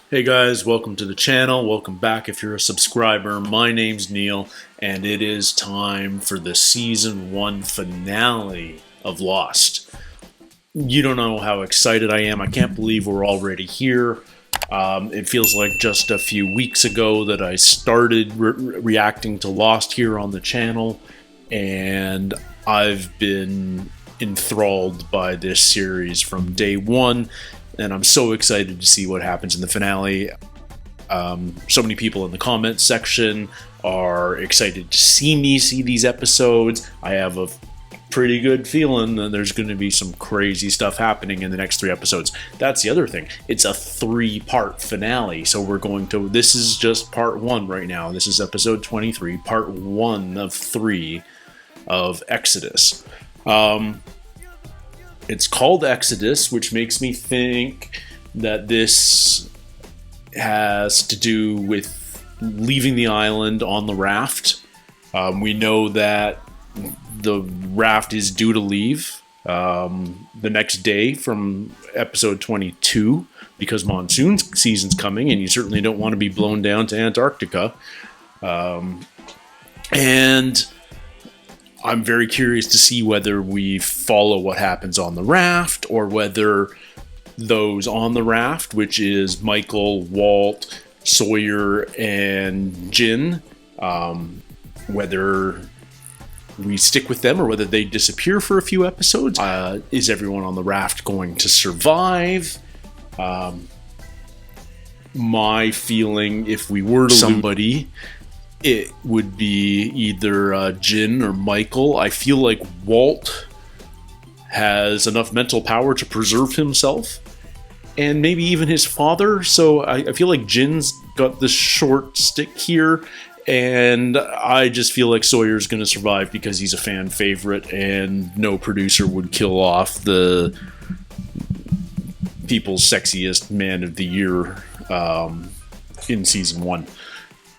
Hey guys, welcome to the channel. Welcome back if you're a subscriber. My name's Neil, and it is time for the Season 1 finale of Lost. You don't know how excited I am. I can't believe we're already here. It feels like just a few weeks ago that I started reacting to Lost here on the channel, and I've been enthralled by this series from day one. And I'm so excited to see what happens in the finale. So many people in the comments section are excited to see me see these episodes. I have a pretty good feeling that there's going to be some crazy stuff happening in the next 3 episodes. That's the other thing. It's a 3-part finale. So this is just part 1 right now. This is episode 23, part 1 of 3 of Exodus. It's called Exodus, which makes me think that this has to do with leaving the island on the raft. We know that the raft is due to leave the next day from episode 22 because monsoon season's coming, and you certainly don't want to be blown down to Antarctica. And I'm very curious to see whether we follow what happens on the raft, or whether those on the raft, which is Michael, Walt, Sawyer, and Jin, whether we stick with them or whether they disappear for a few episodes. Is everyone on the raft going to survive? My feeling, if we were to somebody, it would be either Jin or Michael. I feel like Walt has enough mental power to preserve himself, and maybe even his father. So I feel like Jin's got the short stick here, and I just feel like Sawyer's going to survive because he's a fan favorite, and no producer would kill off the people's sexiest man of the year in season 1.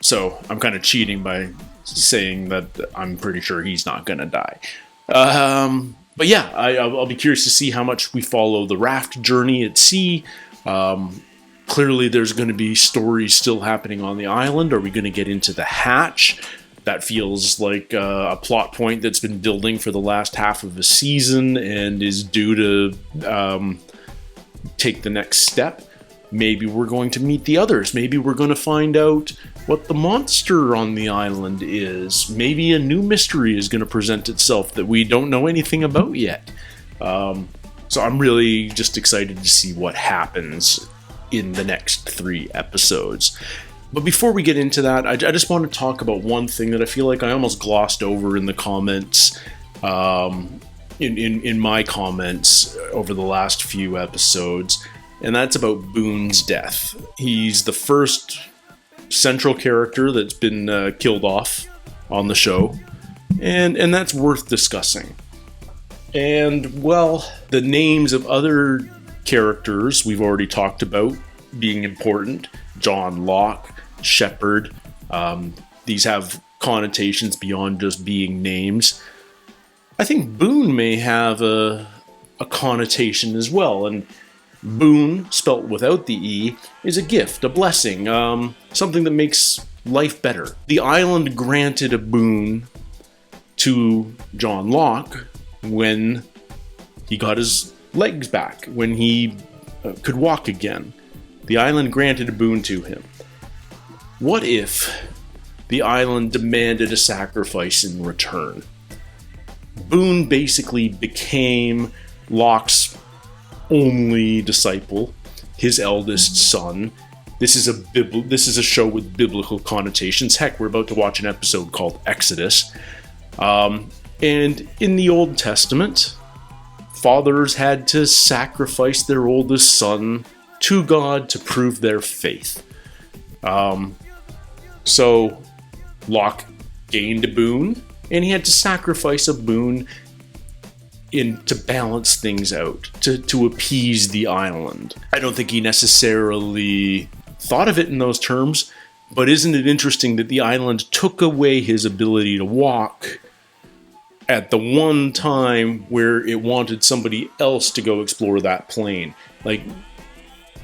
So I'm kind of cheating by saying that I'm pretty sure he's not going to die. But yeah, I'll be curious to see how much we follow the raft journey at sea. Clearly there's going to be stories still happening on the island. Are we going to get into the hatch? That feels like a plot point that's been building for the last half of the season and is due to take the next step. Maybe we're going to meet the others. Maybe we're going to find out what the monster on the island is. Maybe a new mystery is going to present itself that we don't know anything about yet. So I'm really just excited to see what happens in the next 3 episodes. But before we get into that, I just want to talk about one thing that I feel like I almost glossed over in the comments, in my comments over the last few episodes. And that's about Boone's death. He's the first central character that's been killed off on the show, and that's worth discussing. And, well, the names of other characters we've already talked about being important. John Locke, Shepard. These have connotations beyond just being names. I think Boone may have a connotation as well, and Boon, spelt without the E, is a gift, a blessing, something that makes life better. The island granted a boon to John Locke when he got his legs back, when he could walk again. The island granted a boon to him. What if the island demanded a sacrifice in return? Boone basically became Locke's only disciple, his eldest son. This is a show with biblical connotations. Heck, we're about to watch an episode called Exodus. And in the Old Testament, fathers had to sacrifice their oldest son to God to prove their faith. So Locke gained a boon, and he had to sacrifice a boon to balance things out, to appease the island. I don't think he necessarily thought of it in those terms, but isn't it interesting that the island took away his ability to walk at the one time where it wanted somebody else to go explore that plane? Like,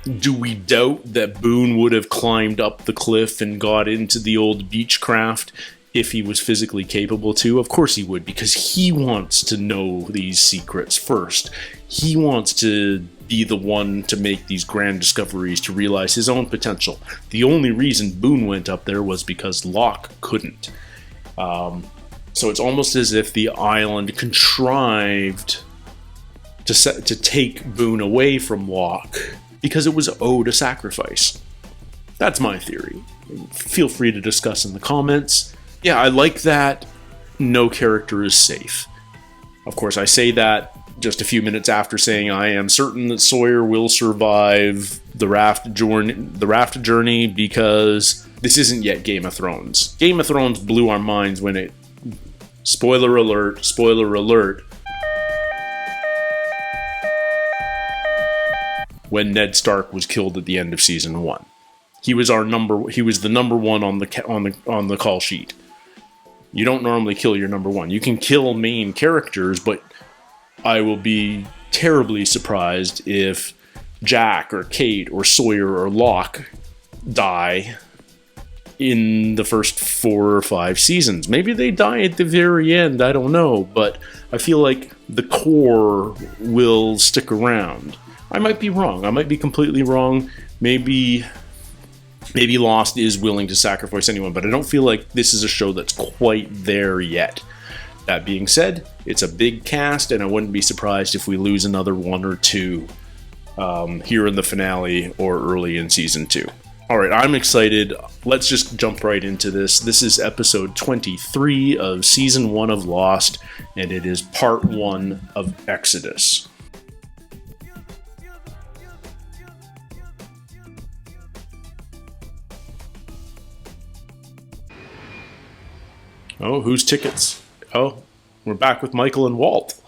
Do we doubt that Boone would have climbed up the cliff and got into the old Beechcraft if he was physically capable to? Of course he would, because he wants to know these secrets first. He wants to be the one to make these grand discoveries, to realize his own potential. The only reason Boone went up there was because Locke couldn't. So it's almost as if the island contrived to take Boone away from Locke because it was owed a sacrifice. That's my theory. Feel free to discuss in the comments. Yeah, I like that no character is safe. Of course, I say that just a few minutes after saying I am certain that Sawyer will survive the raft journey, because this isn't yet Game of Thrones. Game of Thrones blew our minds when it... Spoiler alert, when Ned Stark was killed at the end of season 1. He was the number one on the call sheet. You don't normally kill your number one. You can kill main characters, but I will be terribly surprised if Jack or Kate or Sawyer or Locke die in the first 4 or 5 seasons. Maybe they die at the very end, I don't know, but I feel like the core will stick around. I might be wrong. I might be completely wrong. Maybe Lost is willing to sacrifice anyone, but I don't feel like this is a show that's quite there yet. That being said, it's a big cast, and I wouldn't be surprised if we lose another 1 or 2 here in the finale or early in season 2. Alright, I'm excited. Let's just jump right into this. This is episode 23 of season 1 of Lost, and it is part 1 of Exodus. Oh, whose tickets? Oh, we're back with Michael and Walt.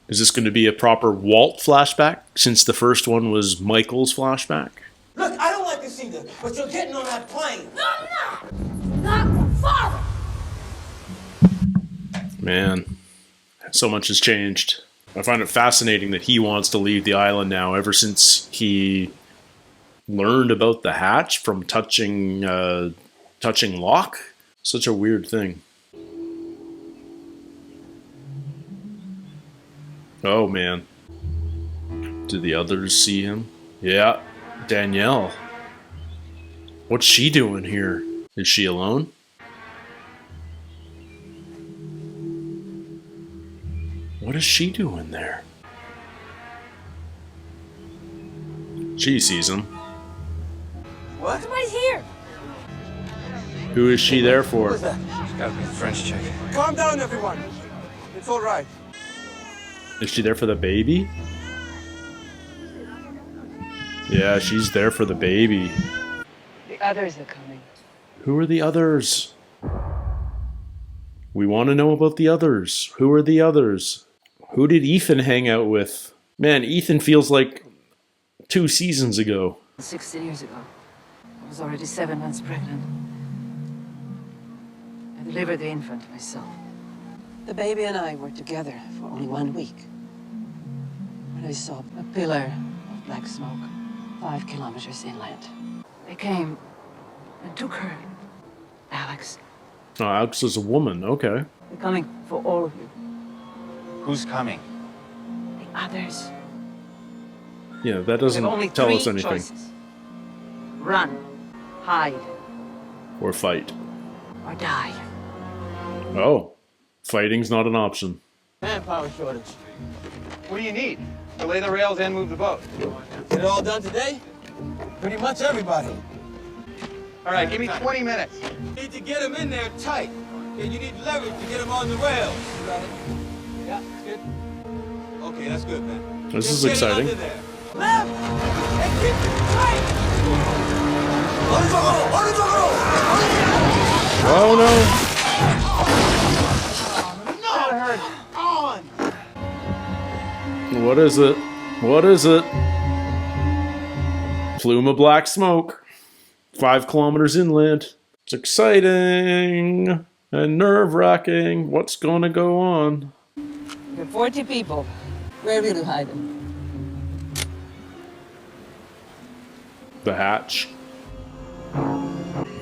Is this going to be a proper Walt flashback, since the first one was Michael's flashback? Look, I don't like this either, but you're getting on that plane. No, I'm not! Not father! Man, so much has changed. I find it fascinating that he wants to leave the island now, ever since he learned about the hatch from touching Locke. Such a weird thing. Oh man. Do the others see him? Yeah, Danielle. What's she doing here? Is she alone? What is she doing there? She sees him. What? Somebody's here! Who is she there for? What's that? It's gotta be a French chick. Calm down, everyone. It's all right. Is she there for the baby? Yeah, she's there for the baby. The others are coming. Who are the others? We want to know about the others. Who are the others? Who did Ethan hang out with? Man, Ethan feels like 2 seasons ago. 16 years ago. I was already 7 months pregnant. I delivered the infant myself. The baby and I were together for only 1 week. When I saw a pillar of black smoke 5 kilometers inland. They came and took her. Alex. Oh, Alex is a woman. Okay. They're coming for all of you. Who's coming? The others. Yeah, that We have doesn't only tell 3 us anything. choices. Run, hide, Or fight. or die. Oh, fighting's not an option. Manpower shortage. What do you need? To lay the rails and move the boat. Get it all done today? Pretty much everybody. All right, give me 20 minutes. Need to get them in there tight. And you need leverage to get them on the rails. You got it? Yeah, good. Okay, that's good, man. This is Just get it exciting. under there. Left! And keep it tight! Oh no! What is it? What is it? Plume of black smoke. 5 kilometers inland. It's exciting and nerve-wracking. What's gonna go on? There are 40 people. Where will you hide them? The hatch.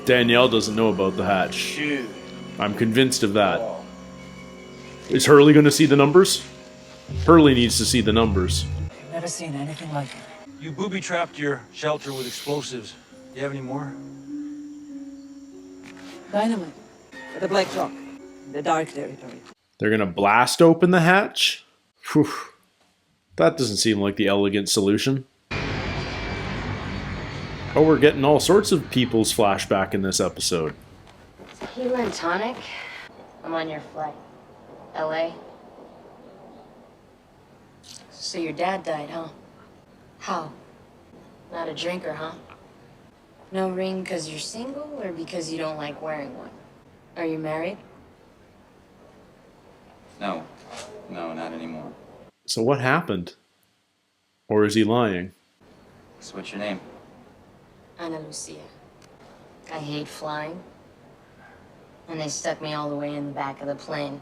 Danielle doesn't know about the hatch. Shoot. I'm convinced of that. Is Hurley going to see the numbers? Hurley needs to see the numbers. I've never seen anything like it. You booby-trapped your shelter with explosives. You have any more? Dynamite. For the Black Rock. The Dark Territory. They're going to blast open the hatch? Whew. That doesn't seem like the elegant solution. Oh, we're getting all sorts of people's flashback in this episode. Tequila and tonic? I'm on your flight. LA? So your dad died, huh? How? Not a drinker, huh? No ring because you're single or because you don't like wearing one? Are you married? No. No, not anymore. So what happened? Or is he lying? So what's your name? Ana Lucia. I hate flying. And they stuck me all the way in the back of the plane.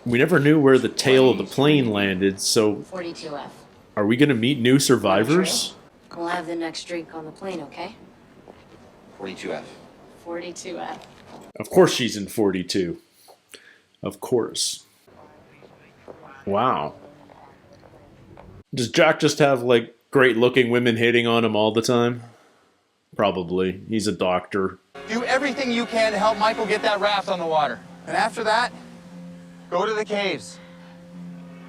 We never knew where the tail of the plane landed, so 42F. are we going to meet new survivors? We'll have the next drink on the plane, okay? 42F. 42F. Of course she's in 42. Of course. Wow. Does Jack just have, like, great-looking women hitting on him all the time? Probably. He's a doctor. Do everything you can to help Michael get that raft on the water. And after that, go to the caves.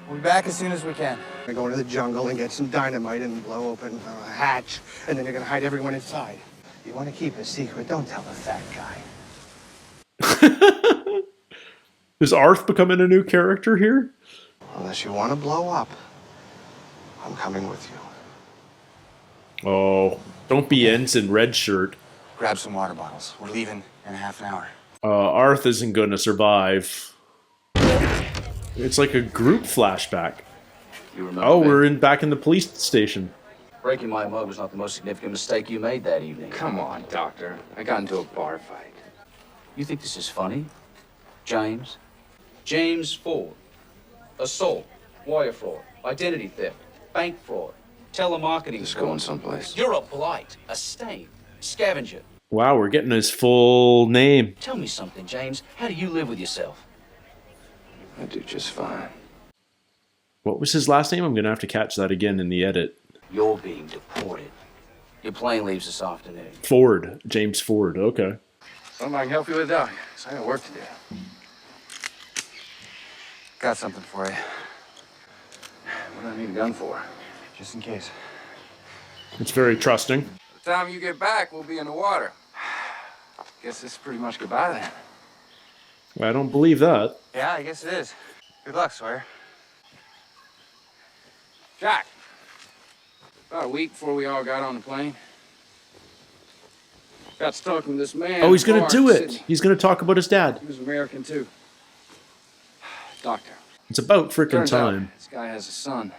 We'll be back as soon as we can. We're going to the jungle and get some dynamite and blow open a hatch, and then you're gonna hide everyone inside. You want to keep a secret, don't tell the fat guy. Is Arth becoming a new character here? Unless you want to blow up, I'm coming with you. Oh, don't be Ensign Red Shirt. Grab some water bottles. We're leaving in half an hour. Arth isn't going to survive. It's like a group flashback. You remember Oh, me? we're back in the police station. Breaking my mug was not the most significant mistake you made that evening. Come on, Doctor. I got into a bar fight. You think this is funny? James? James Ford. Assault. Wire fraud. Identity theft. Bank fraud. Telemarketing Just fraud. going someplace. You're a blight. A stain. Scavenger. Wow, we're getting his full name. Tell me something, James. How do you live with yourself? I do just fine. What was his last name? I'm going to have to catch that again in the edit. You're being deported. Your plane leaves this afternoon. Ford. James Ford. Okay. Something I can help you with, Doc. So I got work to do. Got something for you. What do I need a gun for? Just in case. It's very trusting. By the time you get back, we'll be in the water. Guess this is pretty much goodbye then. I don't believe that. Yeah, I guess it is. Good luck, Sawyer. Jack. About a week before we all got on the plane, got stuck with this man. Oh, he's going to do Mark, it. Sydney. He's going to talk about his dad. He was American too. Doctor. It's about freaking Turns out time. this guy has a son.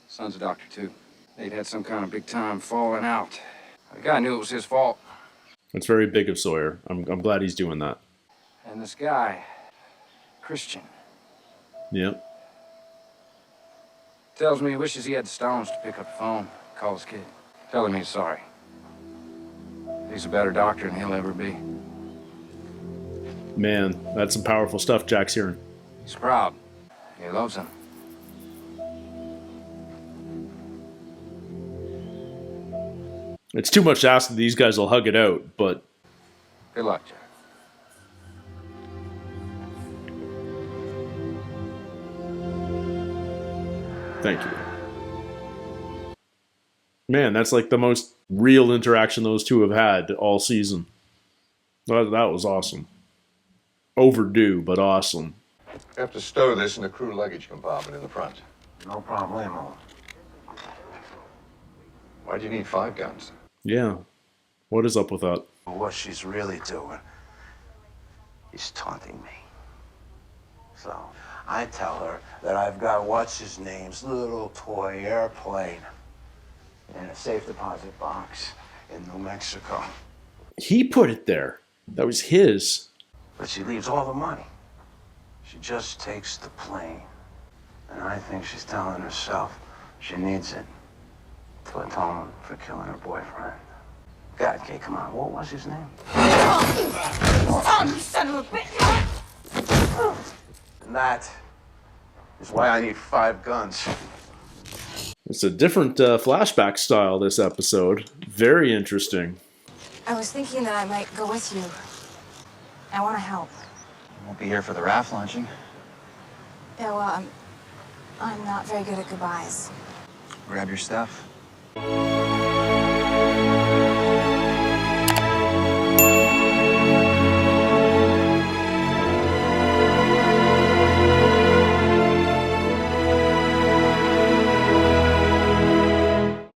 Son's a doctor too. They'd had some kind of big time falling out. The guy knew it was his fault. It's very big of Sawyer. I'm glad he's doing that. And this guy, Christian, Yep. tells me he wishes he had the stones to pick up the phone, call his kid. Tell him he's sorry. He's a better doctor than he'll ever be. Man, that's some powerful stuff Jack's hearing. He's proud. He loves him. It's too much to ask that these guys will hug it out, but Good luck, Jack. thank you. Man, that's like the most real interaction those two have had all season. That was awesome. Overdue, but awesome. We have to stow this in the crew luggage compartment in the front. No problemo. Why do you need 5 guns? Yeah. What is up with that? What she's really doing is taunting me. So I tell her that I've got what's-his-name's little toy airplane in a safe deposit box in New Mexico. He put it there. That was his. But she leaves all the money. She just takes the plane. And I think she's telling herself she needs it to atone for killing her boyfriend. God, Kay, come on. What was his name? Oh, you son of a bitch! And that is why I need 5 guns. It's a different flashback style this episode. Very interesting. I was thinking that I might go with you. I want to help. You won't be here for the raft launching. Yeah, well, I'm not very good at goodbyes. Grab your stuff.